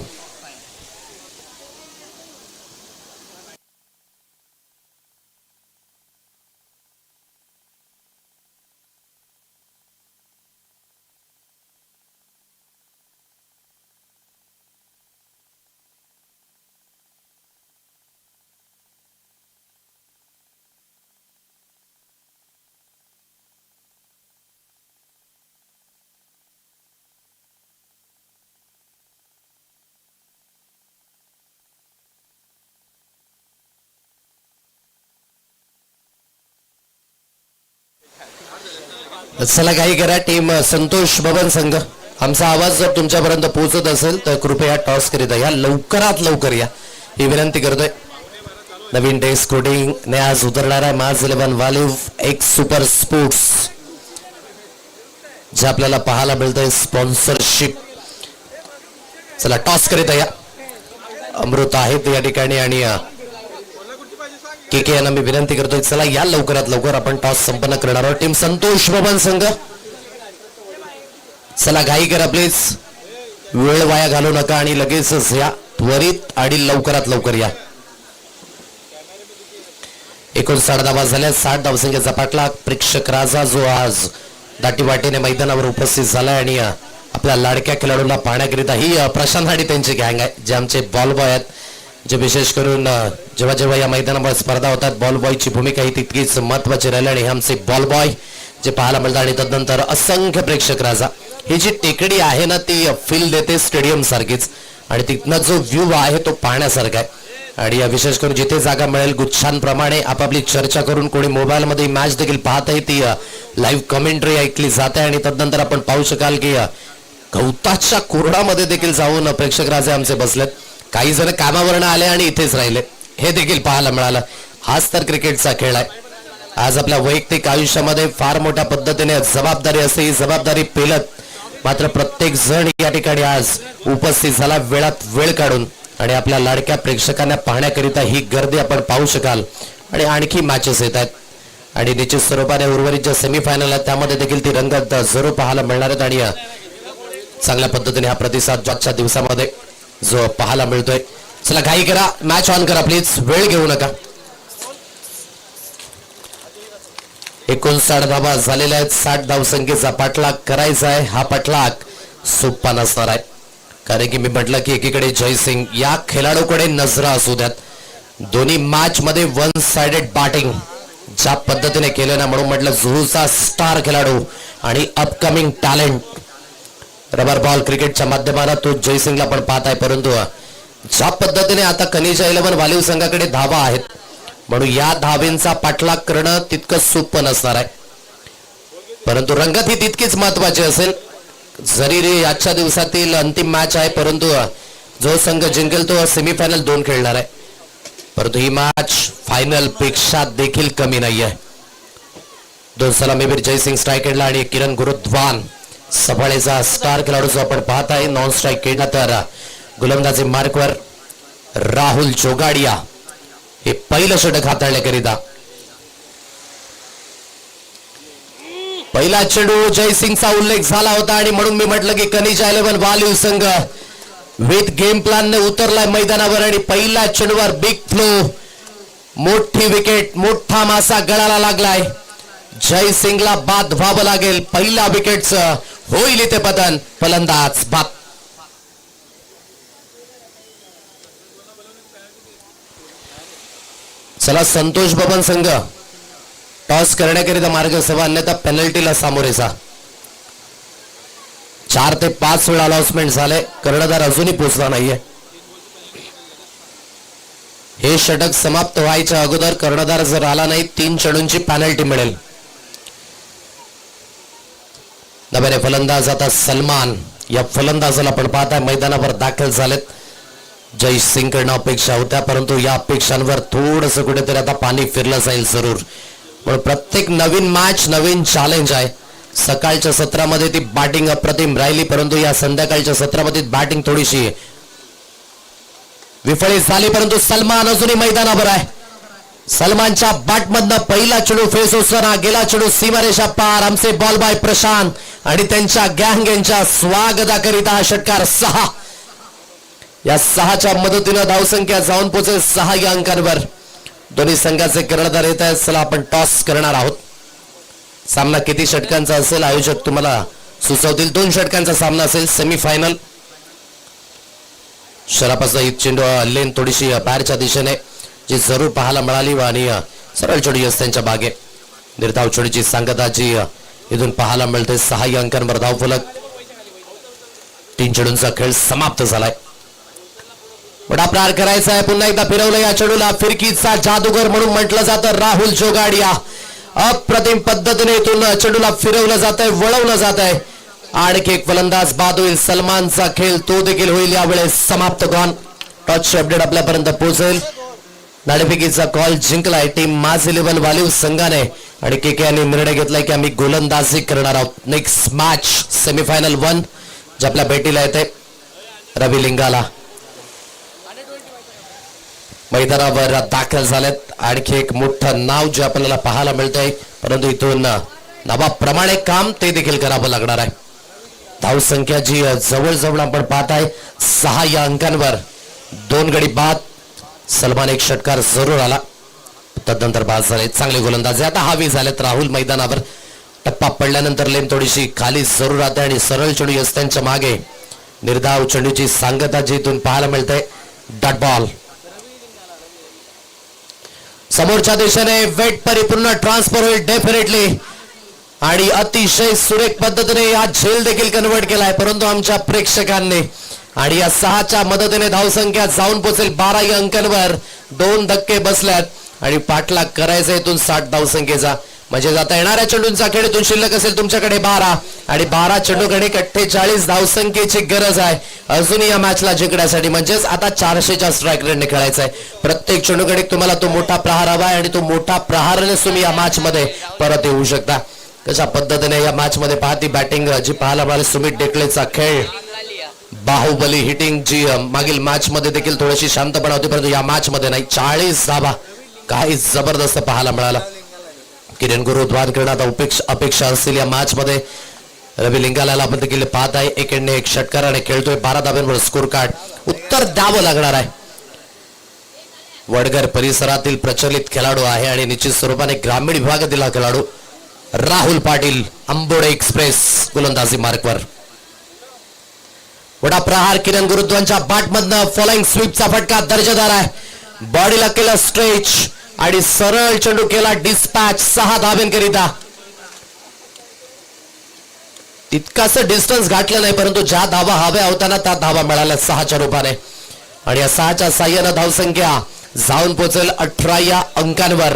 चला काही करा. टीम संतोष भवन संघ, आमचा आवाज जर तुमच्यापर्यंत पोहोचत असेल तर कृपया टॉस करीता या. लवकरात लवकर या ही विनंती करतोय. नवीन डेस्क कोडिंग ने आज उतरणार आहे माज 11 वालिव एक्स सुपर स्पोर्ट्स, जे आपल्याला पाहायला मिळतंय स्पॉन्सरशिप. चला टॉस करीता या. अमृत आहेत या ठिकाणी आणि के यांना मी विनंती करतोय, चला या लवकरात लवकर आपण टॉस संपन्न करणार आहोत. टीम संतोष भवन संघ, चला घाई करा प्लीज, वेळ वाया घालू नका आणि लगेचच या, त्वरित आणि लवकरात लवकर या. 59 धावा झाल्या, 60 धावसंख्येचा पाठलाग. प्रेक्षक राजा जो आज दाटीवाटीने मैदानावर उपस्थित झालाय आणि आपल्या लाडक्या खेळाडूला पाहण्याकरिता ही प्रशांत आणि त्यांची गँग आहे, जे आमचे बॉल बॉय आहेत, जे विशेष करून जेव्हा जेव्हा या मैदानावर स्पर्धा होतात बॉल बॉयची भूमिका ही तितकीच महत्वाची राहिली. आणि आमचे बॉल बॉय जे पाहायला मिळतात आणि तदनंतर असंख्य प्रेक्षक राजा. ही जी टेकडी आहे ना ती फील देते स्टेडियम सारखीच आणि तिथनं जो व्ह्यू आहे तो पाहण्यासारखा आहे. आणि विशेष करून जिथे जागा मिळेल गुच्छांप्रमाणे आपापली चर्चा करून कोणी मोबाईलमध्ये मॅच देखील पाहत आहे, ती लाईव्ह कमेंट्री ऐकली जाते. आणि तदनंतर आपण पाहू शकाल की गवताच्या कोरडामध्ये देखील जाऊन प्रेक्षक राजे आमचे बसलेत. काही जण कामावरनं आले आणि इथेच राहिले, हे देखील पाहायला मिळालं. हाच तर क्रिकेटचा खेळ आहे. आज आपल्या वैयक्तिक आयुष्यामध्ये फार मोठ्या पद्धतीने जबाबदारी असते, ही जबाबदारी पेलत मात्र प्रत्येक जण या ठिकाणी आज उपस्थित झाला वेळात वेळ काढून. आणि आपल्या लाडक्या प्रेक्षकांना पाहण्याकरिता ही गर्दी आपण पाहू शकाल. आणि आणखी मॅचेस येत आहेत आणि निश्चित स्वरूपाने उर्वरित ज्या सेमीफायनल आहेत त्यामध्ये देखील ती रंगत जरूर पाहायला मिळणार आहेत. आणि चांगल्या पद्धतीने हा प्रतिसाद आजच्या दिवसामध्ये जो पाहायला मिळतोय. चला घाई करा, मॅच ऑन करा प्लीज, वेळ घेऊ नका. 59 धावा झालेल्या आहेत, 60 धावसंख्येचा पाठलाग करायचा आहे. हा पाठलाग सोपा नसणार आहे, कारण की मी म्हटलं की एकीकडे जयसिंग या खेळाडूकडे नजरा असू द्यात दोन्ही मॅच मध्ये वन साइडेड बॅटिंग ज्या पद्धतीने केलं ना, म्हणून म्हटलं जुहूचा स्टार खेळाडू आणि अपकमिंग टॅलेंट रबर बॉल क्रिकेटच्या माध्यमातून तो जयसिंगला पण पाहत आहे. परंतु ज्या पद्धतीने आता कनिषा 11 वालीव संघाकडे धावा आहेत, म्हणून या धावेंचा पाठलाग करणं तितकं सोपं नसणार आहे. परंतु रंगत ही तितकीच महत्वाची असेल. जरी रे आजच्या दिवसातील अंतिम मॅच आहे, परंतु जो संघ जिंकेल तो सेमीफायनल 2 खेळणार आहे. परंतु ही मॅच फायनल पेक्षा देखील कमी नाही आहे. 2 सलामीवीर जयसिंग स्ट्रायकेडला आणि किरण गुरुद्वान सफाळेचा स्टार खेळाडू जो आपण पाहत आहे नॉन स्ट्राईक केला, तर गोलंदाजी मार्कवर राहुल जोगाडिया हे पहिलं षटक हाताळण्याकरिता. पहिला चेंडू जयसिंगचा उल्लेख झाला होता आणि म्हणून मी म्हटलं की कनिषा 11 वालीव संघ विथ गेम प्लॅन ने उतरलाय मैदानावर आणि पहिल्या चेंडूवर बिग फ्लो, मोठी विकेट, मोठा मासा गळाला लागलाय. जयसिंगला बाद व्हावं लागेल. पहिल्या विकेटचं होईल इथे पतन. फलंदाज बाद. चला संतोष बबन संघ टॉस करण्याकरिता मार्ग सेवा, अन्यथा पेनल्टीला सामोरे जा. 4 ते 5 वेळा अनाउन्समेंट झाले. कर्णधार अजूनही पोहोचला नाहीये. हे षटक समाप्त व्हायच्या अगोदर कर्णधार जर आला नाही 3 चेंडूंची पेनल्टी मिळेल. नव्याने फलंदाज आता सलमान या फलंदाजाला आपण पाहताय मैदानावर दाखल झालेत. जयसिंग कडनं अपेक्षा होत्या, परंतु या अपेक्षांवर थोडंसं कुठेतरी आता पाणी फिरलं जाईल जरूर. पण प्रत्येक नवीन मॅच नवीन चॅलेंज आहे. सकाळच्या सत्रामध्ये ती बॅटिंग अप्रतिम राहिली, परंतु या संध्याकाळच्या सत्रामध्ये बॅटिंग थोडीशी विफळीत झाली. परंतु सलमान अजूनही मैदानावर आहे. सलमानच्या बॅटमधनं पहिला चेंडू फेस होताना गेला चेंडू सीमारेषा पार. आमचे बॉल बाय प्रशांत आणि त्यांच्या गँग यांच्या स्वागताकरिता हा षटकार 6. या 6च्या मदतीनं धावसंख्या जाऊन पोहोचेल 6 या अंकांवर. दोन्ही संघाचे कर्णधार येत आहेत. चला आपण टॉस करणार आहोत. सामना किती षटकांचा असेल आयोजक तुम्हाला सुचवतील. 2 षटकांचा सामना असेल. सेमीफायनल शरापाचा ही चेंडू लेन थोडीशी बाहेरच्या दिशेने जी जरूर पाहायला मिळाली आणि सरळ चेंडू असते त्यांच्या बागे. निर्धाव चेंडूची सांगता जी इथून पाहायला मिळते. 6 या अंकांवर धावफलक. 3 चेंडूंचा खेळ समाप्त झालाय. मोठा प्रहार करायचा आहे. पुन्हा एकदा फिरवलं या चेंडूला. फिरकीचा जादूगर म्हणून म्हटलं जातं राहुल जोगाडिया. अप्रतिम पद्धतीने इथून चेंडूला फिरवलं जात आहे, वळवलं जात आहे. आणखी एक फलंदाज बाद होईल. सलमानचा खेळ तो देखील होईल यावेळेस समाप्त. गॉन. टॉसची अपडेट आपल्यापर्यंत पोहोचेल. नाणेफेकीचा कॉल जिंकलाय टीम माज 11 वालीव संघाने आणि के यांनी निर्णय घेतलाय की आम्ही गोलंदाजी करणार आहोत. नेक्स्ट मॅच सेमीफायनल 1 जे आपल्या भेटीला येते रवी लिंगाला मैदानावर दाखल झालेत. आणखी एक मोठं नाव जे आपल्याला पाहायला मिळतंय, परंतु इथून नावाप्रमाणे काम ते देखील करावं लागणार आहे. धावसंख्या जी जवळजवळ आपण पाहताय 6 या अंकांवर. 2 गडी बाद. सलमान एक षटकार जरूर आला, तदनंतर बाद झाले. चांगले गोलंदाज आता हवी झालेत. राहुल मैदानावर. टप्पा पडल्यानंतर लेन थोडीशी खाली जरूर राहते आणि सरळ चेंडू त्यांच्या मागे. निर्धाव चेंडूची सांगता जी इथून पाहायला मिळते. डॉट बॉल समोरच्या दिशेने वेट परिपूर्ण ट्रान्सफर होईल डेफिनेटली आणि अतिशय सुरेख पद्धतीने हा झेल देखील कन्वर्ट केलाय. परंतु आमच्या प्रेक्षकांनी आणि या 6च्या मदतीने धावसंख्या जाऊन पोहोचेल 12 या अंकांवर. 2 धक्के बसल्यात आणि पाठलाग करायचा इथून 60 धावसंख्येचा. म्हणजे जाता येणाऱ्या चेंडूंचा खेळ इथून शिल्लक असेल तुमच्याकडे 12 आणि 12 चेंडूकडे 48 धावसंख्येची गरज आहे अजूनही या मॅचला जिंकण्यासाठी. म्हणजेच आता 400च्या स्ट्राईक रेटने खेळायचं आहे. प्रत्येक चेंडूकडे तुम्हाला तो मोठा प्रहार हवा आहे आणि तो मोठा प्रहारने तुम्ही या मॅच मध्ये परत येऊ शकता. कशा पद्धतीने या मॅच मध्ये पाहती बॅटिंग जी पाहायला मिळाली. सुमित डेकलेचा खेळ, बाहुबली हिटिंग जी मागील मॅच मध्ये देखील थोडीशी शांतपणा होती, परंतु या मॅच मध्ये नाही. 40 धावा काही जबरदस्त पाहायला मिळाला. किरण गुरुद्वार करण्यात अपेक्षा असतील या मॅच मध्ये. रवी लिंगाला आपण देखील पाहत आहे. 1 षटकाराने खेळतोय. 12 धाब्यांवर स्कोर कार्ड. उत्तर द्यावं लागणार आहे. वडगर परिसरातील प्रचलित खेळाडू आहे आणि निश्चित स्वरूपाने ग्रामीण विभागातील हा खेळाडू राहुल पाटील. अंबोडे एक्सप्रेस गोलंदाजी मार्कवर. मोठा प्रहार किरण गुरुद्वांच्या बॅटमधनं फॉलोइंग स्वीपचा फटका दर्जेदार आहे. बॉडीला केला स्ट्रेच आणि सरळ चेंडू केला डिस्पॅच 6 धाब्यांकरिता. तितकाच डिस्टन्स गाठलं नाही, परंतु ज्या धावा हव्या होत्या त्या धावा मिळाल्या 6च्या रूपाने. आणि या 6च्या साह्यानं धावसंख्या जाऊन पोहोचेल 18 या अंकांवर.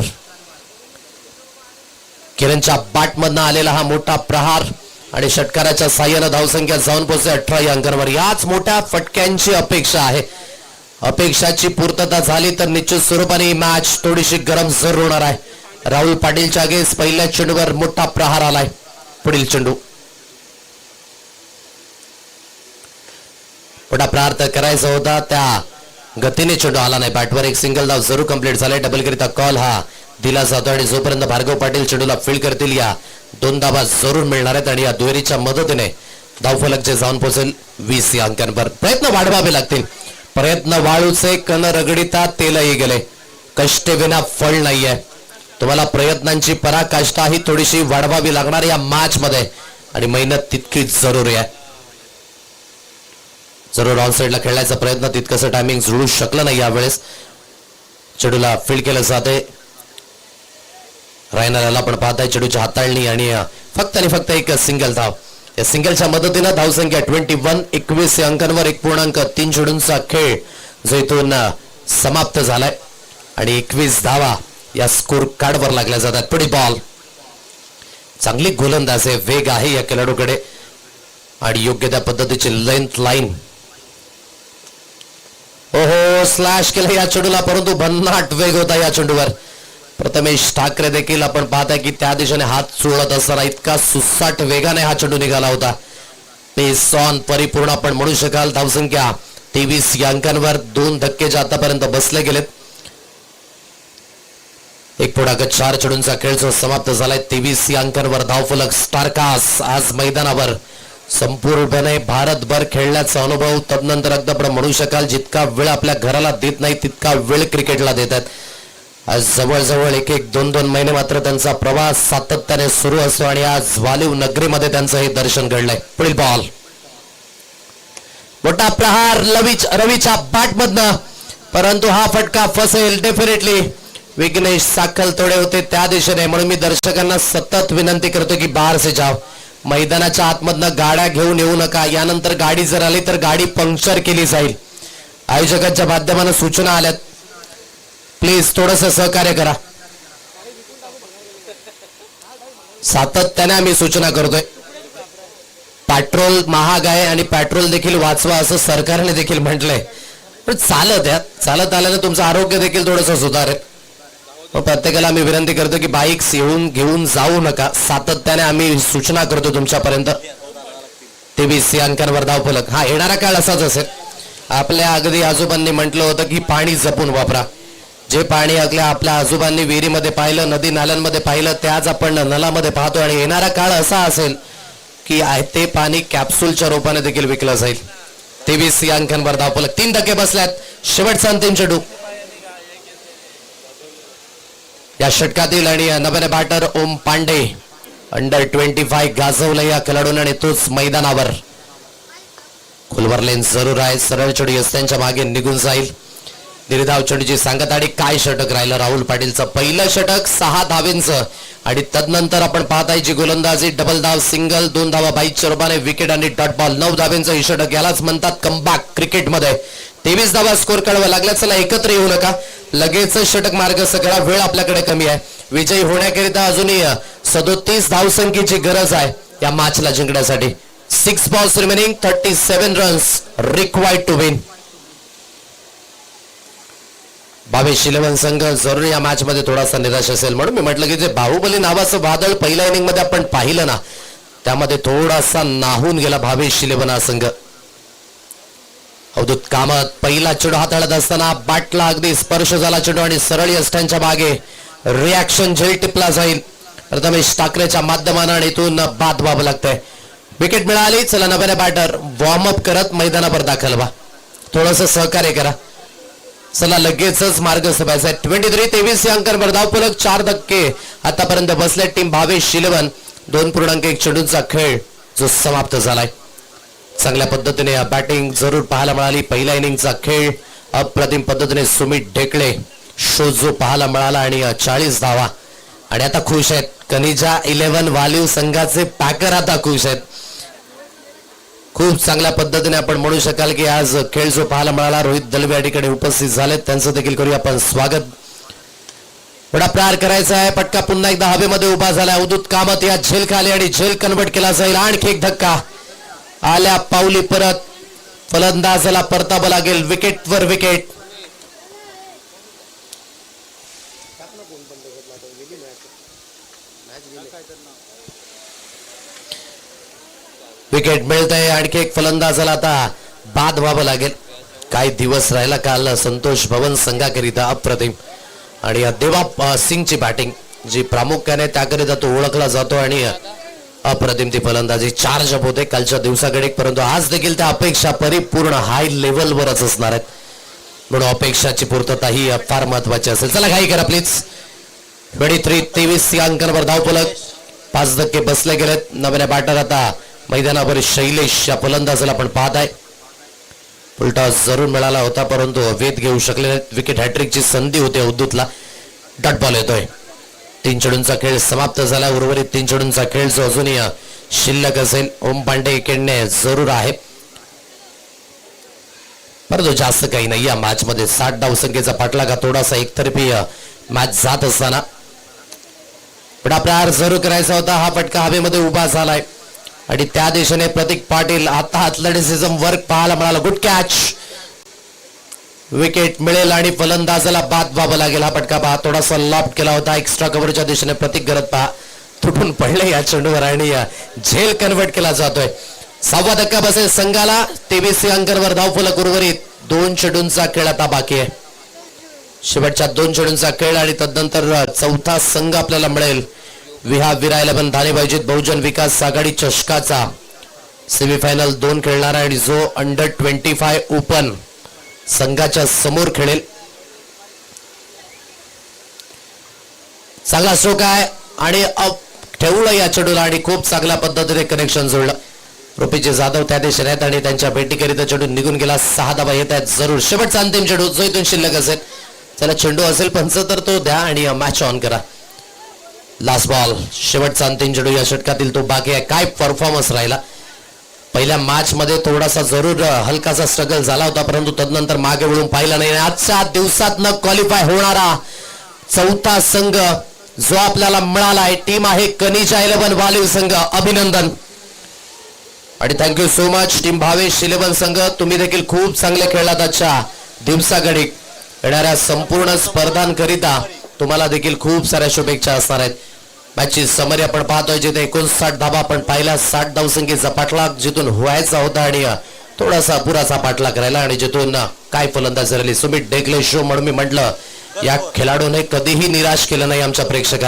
किरणच्या बॅटमधनं आलेला हा मोठा प्रहार आणि षटकाराच्या साह्यानं धावसंख्या जाऊन पोहोचते 18 या अंकांवर. याच मोठ्या फटक्यांची अपेक्षा आहे. अपेक्षाची पूर्तता झाली तर निश्चित स्वरूपाने ही मॅच थोडीशी गरम जरूर होणार आहे. राहुल पाटीलच्या गेस पहिल्या चेंडूवर मोठा प्रहार आलाय. पुढील चेंडू मोठा प्रहार तर करायचा होता, त्या गतीने चेंडू आला नाही. बॅटवर एक सिंगल धाव जरूर कंप्लीट झालाय. डबल करिता कॉल हा दिला जातो आणि जोपर्यंत भार्गव पाटील चेंडूला फील्ड करतील या 2 धावा जरूर मिळणार आहेत. आणि या दुहेरीच्या मदतीने धावफलक जे जाऊन पोहोचेल 20 या अंकांवर. प्रयत्न वाढवावे लागतील. प्रयत्न वाळूचे कण रगडिता तेलही गेले. कष्टविना फळ नाहीये. तुम्हाला प्रयत्नांची पराकाष्ठा ही थोडीशी वाढवावी लागणार या मॅच मध्ये आणि मेहनत तितकीच जरुरी आहे. जरूर ऑन साइडला खेळण्याचा प्रयत्न तितकंसं टायमिंग जुळू शकलं नाही यावेळेस. चेडूला फील्ड केलं जाते. रायनाला पण पाहताय चेडूची हाताळणी आणि फक्त एक सिंगल धाव. या सिंगलच्या मदतीनं धावसंख्या 21 अंकांवर 1.3 चेंडूंचा खेळ जो इथून समाप्त झालाय आणि 21 धावा या स्कोर कार्डवर लागल्या जातात. पुढे बॉल चांगली गोलंदाज आहे, वेग आहे या खेळाडूकडे आणि योग्य त्या पद्धतीची लेंथ लाईन. ओहो स्लॅश केलं या चेंडूला, परंतु भन्नाट वेग होता या चेंडूवर. प्रथमेश ठाकरे देखील आपण पाहताय की त्या दिशेने हात चोळत असताना इतका सुसाट वेगाने हा चेंडू निघाला होता. पेस ऑन परिपूर्ण आपण म्हणू शकाल. धावसंख्या 23 या अंकांवर 2 धक्के जे आतापर्यंत बसले गेलेत. 1.4 चेंडूंचा खेळ जो समाप्त झालाय. 23 या अंकांवर धावफलक. स्टारकास्ट आज मैदानावर संपूर्णपणे भारतभर खेळण्याचा अनुभव. तदनंतर अगदी आपण म्हणू शकाल जितका वेळ आपल्या घराला देत नाही तितका वेळ क्रिकेटला देतात. आज जवळजवळ 1-2 महिने मात्र त्यांचा प्रवास सातत्याने सुरू असतो आणि आज वालिव नगरीमध्ये त्यांचं हे दर्शन घडलंय. पुढील बॉल मोठा प्रहार रवीच्या बॅटमधनं, परंतु हा फटका फसेल डेफिनेटली. विघ्नेश साखल तोडे होते त्या दिशेने, म्हणून मी दर्शकांना सतत विनंती करतो की बाहेर से जाव. मैदानाच्या आतमधनं गाड्या घेऊन येऊ नका. यानंतर गाडी जर आली तर गाडी पंक्चर केली जाईल. आयोजकांच्या माध्यमाने सूचना आल्यात, प्लीज थोडस सहकार्य करा. सातत्याने आम्ही सूचना करतोय. पेट्रोल महाग आहे आणि पेट्रोल देखील वाचवा असं सरकारने देखील म्हटलंय. पण चालत आल्याने तुमचं आरोग्य देखील थोडंसं सुधारेल. प्रत्येकाला आम्ही विनंती करतो की बाईक्स घेऊन जाऊ नका. सातत्याने आम्ही सूचना करतो तुमच्यापर्यंत. 23 अंकांवर धावफलक. हा येणारा काळ असाच असेल. आपल्या अगदी आजोबांनी म्हटलं होतं की पाणी जपून वापरा. जे पाणी आपल्या आजोबांनी विहिरीमध्ये पाहिलं, नदी नाल्यांमध्ये पाहिलं, त्याच आपण नलामध्ये पाहतो. आणि येणारा काळ असा असेल की ते पाणी कॅप्सूलच्या रूपाने देखील विकलं जाईल. 23 या अंकांवर धावफलक. 3 धक्के बसल्यात. शेवटचा अंतिम चेंडू या षटकातील आणि नव्याने बॅटर ओम पांडे अंडर 25 गाजवलं या खेळाडूने आणि तोच मैदानावर. खोलवर लेन जरूर आहे. सरळ चेंडू यस्त्यांच्या मागे निघून जाईल. निर्धाव चेंडूची सांगत आणि काय षटक राहिलं राहुल पाटीलचं. पहिलं षटक 6 धावेंचं आणि तदनंतर आपण पाहताय जी गोलंदाजी डबल धाव, सिंगल, 2 धावा बाईकच्या रूपाने, विकेट आणि डॉट बॉल. 9 धावेंचं ही षटक. यालाच म्हणतात कमबॅक क्रिकेटमध्ये. 23 धावा स्कोर काढावा लागला. चला एकत्र येऊ नका, लगेच षटक मार्ग सगळा. वेळ आपल्याकडे कमी आहे. विजयी होण्याकरिता अजूनही 37 धावसंख्येची गरज आहे या मॅचला जिंकण्यासाठी. 6 balls remaining, 37 runs required to win. 22-11 संघ जरूर या मॅच मध्ये थोडासा निराश असेल. म्हणून मी म्हटलं की जे बाहुबली नावाचं वादळ पहिल्या इनिंग मध्ये आपण पाहिलं ना, त्यामध्ये थोडासा नाहून गेला 22-11 हा संघ. अवधूत कामत पहिला चेंडू हाताळत असताना बॅटला अगदी स्पर्श झाला चेंडू आणि सरळ यष्ट्यांच्या मागे रिॲक्शन झेल टिपला जाईल. प्रथमेश ठाकरेच्या माध्यमाने आणि इथून बाद व्हावं लागतंय. विकेट मिळाली. चला नव्याने बॅटर वॉर्मअप करत मैदानावर दाखल व्हा. थोडंसं सहकार्य करा. चला लगेचच मार्ग सभायचा. 23 या अंकांवर धावफलक. 4 धक्के आतापर्यंत बसले. टीम 22-11 2.1 चेंडूंचा खेळ जो समाप्त झालाय. चांगल्या पद्धतीने बॅटिंग जरूर पाहायला मिळाली. पहिल्या इनिंगचा खेळ अप्रतिम पद्धतीने सुमित ढेकळे शो जो पाहायला मिळाला आणि 40 धावा. आणि आता खुश आहेत कनिजा 11 वालीव संघाचे पॅकर, आता खुश आहेत. खूप चांगल्या पद्धतीने आपण म्हणू शकाल की आज खेळ जो पाहायला मिळाला. रोहित दलवे या ठिकाणी उपस्थित झालेत, त्यांचं देखील करूया आपण स्वागत. बडा प्रहार करायचा आहे. पटका पुन्हा एकदा हवेमध्ये उभा झाला. अवधूत कामत या झेल खाली आणि झेल कन्वर्ट केला जाईल. आणखी एक धक्का आल्या पावली परत. फलंदाजाला परतावं लागेल. विकेटवर विकेट. विकेट मिळत आहे. आणखी एक फलंदाजाला आता बाद व्हावं लागेल. काही दिवस राहिला काल संतोष भवन संघाकरिता अप्रतिम. आणि देवा सिंगची बॅटिंग जी प्रामुख्याने त्याकरिता तो ओळखला जातो आणि अप्रतिम ती फलंदाजी चार्ज अप होते कालच्या दिवसाकडे. परंतु आज देखील त्या अपेक्षा परिपूर्ण हाय लेवलवरच असणार आहेत, म्हणून अपेक्षाची पूर्तता ही फार महत्वाची असेल. चला घाई करा प्लीज. 23 या अंकांवर धावफलक. 5 धक्के बसले गेलेत. नव्या बॅटर आता मैदानावर शैलेश या फलंदाजाला आपण पाहत आहे. उलटा जरूर मिळाला होता परंतु वेध घेऊ शकले नाहीत. विकेट हॅट्रिकची संधी होती अवधूतला. डॉट बॉल येतोय. 3 चेंडूंचा खेळ समाप्त झाला. उर्वरित 3 चेंडूंचा खेळ जो अजूनही शिल्लक असेल. ओम पांडे खेळणे जरूर आहे परंतु जास्त काही नाही या मॅच मध्ये. 60 धावसंख्येचा पाठलाग थोडासा एकतर्फी मॅच जात असताना बडा प्रहार जरूर करायचा होता. हा फटका हवेमध्ये उभा झालाय आणि त्या दिशेने प्रतीक पाटील. आता ॲथलेटिसिझम वर्क पाहायला मिळाला. Good catch. विकेट मिळेल आणि फलंदाजाला बाद व्हावं लागेल. हा फटका पहा थोडासा लॉफ्ट केला होता. एक्स्ट्रा कव्हरच्या दिशेने प्रतीक करत पहा तुटून पडले या चेंडूवर आणि झेल कन्वर्ट केला जातोय. 6वा धक्का बसेल संघाला. 23 अंकांवर धावफलक. उर्वरित 2 चेंडूंचा खेळ आता बाकी आहे. शेवटच्या 2 चेंडूंचा खेळ आणि तदनंतर 4था संघ आपल्याला मिळेल. विहा विरा 11 धाने पाहिजेत. बहुजन विकास आघाडी चषकाचा सेमीफायनल 2 खेळणारा आणि जो अंडर 25 ओपन संघाच्या समोर खेळेल. चांगला स्ट्रोक आहे आणि ठेवलं या चेंडूला आणि खूप चांगल्या पद्धतीने कनेक्शन जुळलं. रुपीचे जाधव त्या दिशेने आहेत आणि त्यांच्या भेटीकरिता चेंडू निघून गेला. 6 धावा येत आहेत जरूर. शेवटचा अंतिम चेंडू जो इथून शिल्लक असेल. त्याला चेंडू असेल पंच तर तो द्या आणि मॅच ऑन करा. Last ball. शेवटचा अंतिम चेंडू या षटकातील तो बाकी आहे. काय परफॉर्मन्स राहिला. पहिल्या मॅच मध्ये थोडासा जरूर हलकासा स्ट्रगल झाला होता परंतु तदनंतर मागे वळून पाहिला नाही. आजच्या दिवसात न क्वालिफाय होणारा 4था संघ जो आपल्याला मिळाला आहे टीम आहे कनिजा 11 वालीव संघ. अभिनंदन आणि thank you so much team Bhavesh 11 संघ. तुम्ही देखील खूप चांगले खेळलात आजच्या दिवसाकडे. येणाऱ्या संपूर्ण स्पर्धांकरिता तुम्हाला देखील खूप साऱ्या शुभेच्छा असणार आहेत. मॅचची समरी आपण पाहतोय जिथे 59 धावा आपण पाहिला. 60 धावसंख्येचा पाठलाग जिथून व्हायचा होता आणि थोडासा पुराचा पाठलाग करायला आणि जिथून काय फलंदाजी राहिली. सुमित ढेकळे शो म्हणून मी म्हटलं या खेळाडूने कधीही निराश केलं नाही आमच्या प्रेक्षकांना.